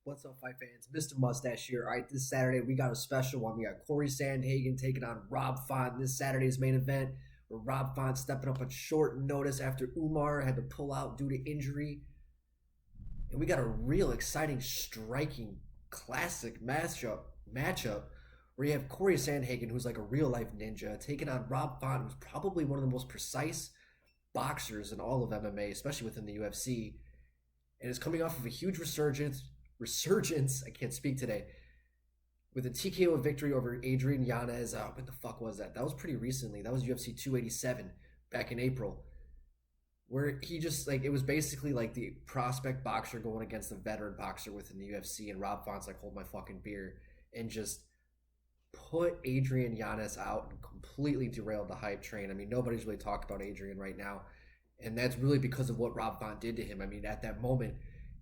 What's up, fight fans? Mr. Mustache here. All right, this Saturday we got a special one. We got Cory Sandhagen taking on Rob Font. This Saturday's main event, where Rob Font stepping up on short notice after Umar had to pull out due to injury. And we got a real exciting, striking, classic matchup where you have Cory Sandhagen, who's like a real life ninja, taking on Rob Font, who's probably one of the most precise boxers in all of MMA, especially within the UFC, and is coming off of a huge resurgence. I can't speak today. With a TKO victory over Adrian Yanez. What the fuck was that? That was pretty recently. That was UFC 287 back in April, where he just like it was basically like the prospect boxer going against the veteran boxer within the UFC, and Rob Font's like, hold my fucking beer, and just put Adrian Yanez out and completely derailed the hype train. I mean, nobody's really talked about Adrian right now, and that's really because of what Rob Font did to him. I mean, at that moment,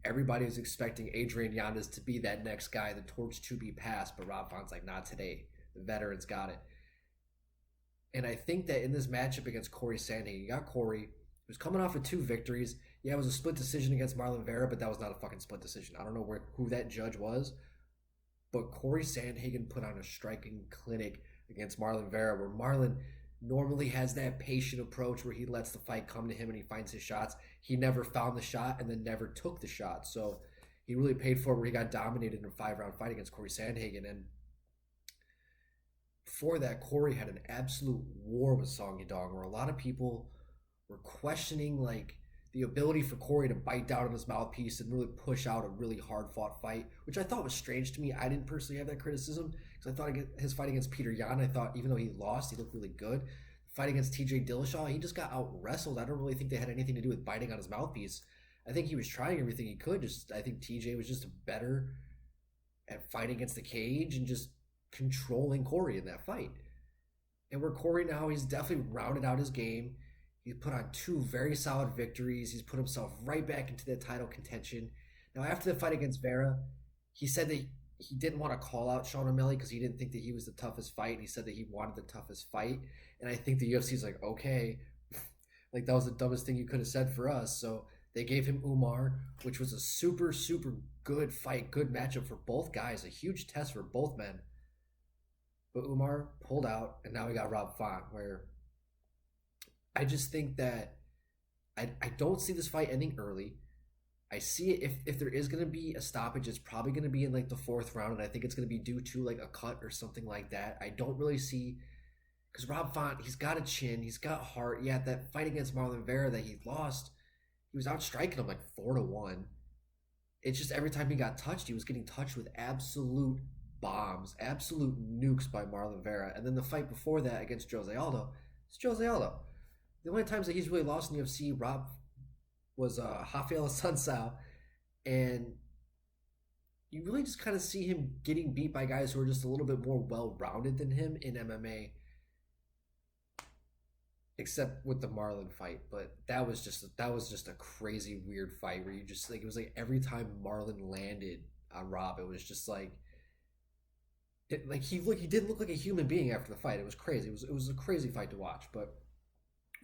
everybody was expecting Adrian Yanez to be that next guy, the torch to be passed, but Rob Font's like, not today. The veterans got it. And I think that in this matchup against Cory Sandhagen, you got Cory, who was coming off of two victories. Yeah, it was a split decision against Marlon Vera, but that was not a fucking split decision. I don't know who that judge was, but Cory Sandhagen put on a striking clinic against Marlon Vera, where Marlon normally has that patient approach where he lets the fight come to him and he finds his shots. He never found the shot and then never took the shot. So he really paid for it, where he got dominated in a 5-round fight against Cory Sandhagen. And before that, Cory had an absolute war with Song Yadong, where a lot of people were questioning like the ability for Cory to bite down on his mouthpiece and really push out a really hard fought fight, which I thought was strange to me. I didn't personally have that criticism because I thought his fight against Peter Yan, I thought even though he lost, he looked really good. The fight against TJ Dillashaw, he just got out wrestled. I don't really think they had anything to do with biting on his mouthpiece. I think he was trying everything he could. Just I think TJ was just better at fighting against the cage and just controlling Cory in that fight. And where Cory now, he's definitely rounded out his game. He's put on two very solid victories. He's put himself right back into that title contention. Now, after the fight against Vera, he said that he didn't want to call out Sean O'Malley because he didn't think that he was the toughest fight. He said that he wanted the toughest fight. And I think the UFC's like, okay, like that was the dumbest thing you could have said for us. So they gave him Umar, which was a super, super good fight, good matchup for both guys, a huge test for both men. But Umar pulled out, and now we got Rob Font, where I just think that I don't see this fight ending early. I see it if there is going to be a stoppage, it's probably going to be in like the fourth round, and I think it's going to be due to like a cut or something like that. I don't really see because Rob Font, he's got a chin, he's got heart. Yeah, that fight against Marlon Vera that he lost, he was outstriking him like 4-1. It's just every time he got touched, he was getting touched with absolute bombs, absolute nukes by Marlon Vera. And then the fight before that against Jose Aldo, it's Jose Aldo. The only times that he's really lost in the UFC, Rob was Rafael Sunsao, and you really just kind of see him getting beat by guys who are just a little bit more well-rounded than him in MMA, except with the Marlon fight. But that was just a crazy weird fight where you just like it was like every time Marlon landed on Rob, it was just like he didn't look like a human being after the fight. It was crazy. It was a crazy fight to watch, but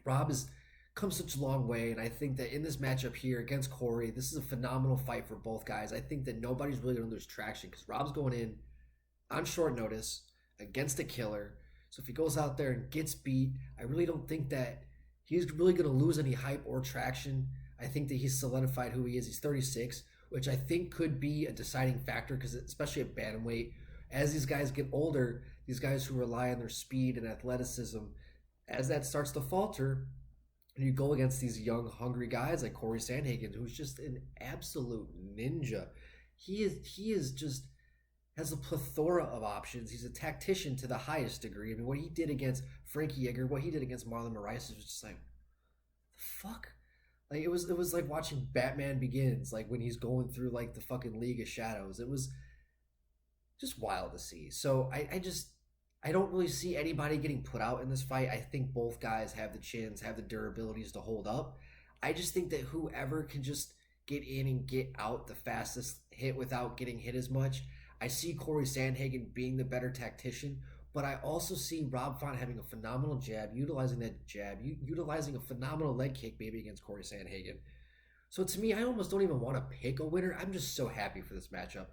Rob has come such a long way, and I think that in this matchup here against Cory, this is a phenomenal fight for both guys. I think that nobody's really going to lose traction because Rob's going in on short notice against a killer. So if he goes out there and gets beat, I really don't think that he's really going to lose any hype or traction. I think that he's solidified who he is. He's 36, which I think could be a deciding factor because especially at bantamweight, as these guys get older, these guys who rely on their speed and athleticism, as that starts to falter, and you go against these young, hungry guys like Cory Sandhagen, who's just an absolute ninja. He is just has a plethora of options. He's a tactician to the highest degree. I mean, what he did against Frankie Edgar, what he did against Marlon Moraes was just like, the fuck? Like it was like watching Batman Begins, like when he's going through like the fucking League of Shadows. It was just wild to see. So I don't really see anybody getting put out in this fight. I think both guys have the chins, have the durabilities to hold up. I just think that whoever can just get in and get out the fastest hit without getting hit as much. I see Cory Sandhagen being the better tactician, but I also see Rob Font having a phenomenal jab, utilizing that jab, utilizing a phenomenal leg kick maybe against Cory Sandhagen. So to me, I almost don't even want to pick a winner. I'm just so happy for this matchup.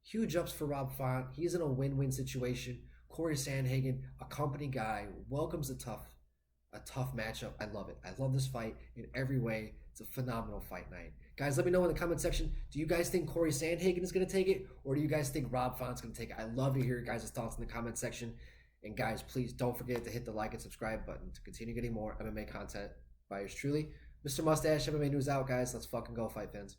Huge ups for Rob Font. He's in a win-win situation. Cory Sandhagen, a company guy, welcomes a tough matchup. I love it. I love this fight in every way. It's a phenomenal fight night. Guys, let me know in the comment section. Do you guys think Cory Sandhagen is going to take it? Or do you guys think Rob Font's going to take it? I love to hear your guys' thoughts in the comment section. And guys, please don't forget to hit the like and subscribe button to continue getting more MMA content by yours truly. Mr. Mustache, MMA News out, guys. Let's fucking go, fight fans.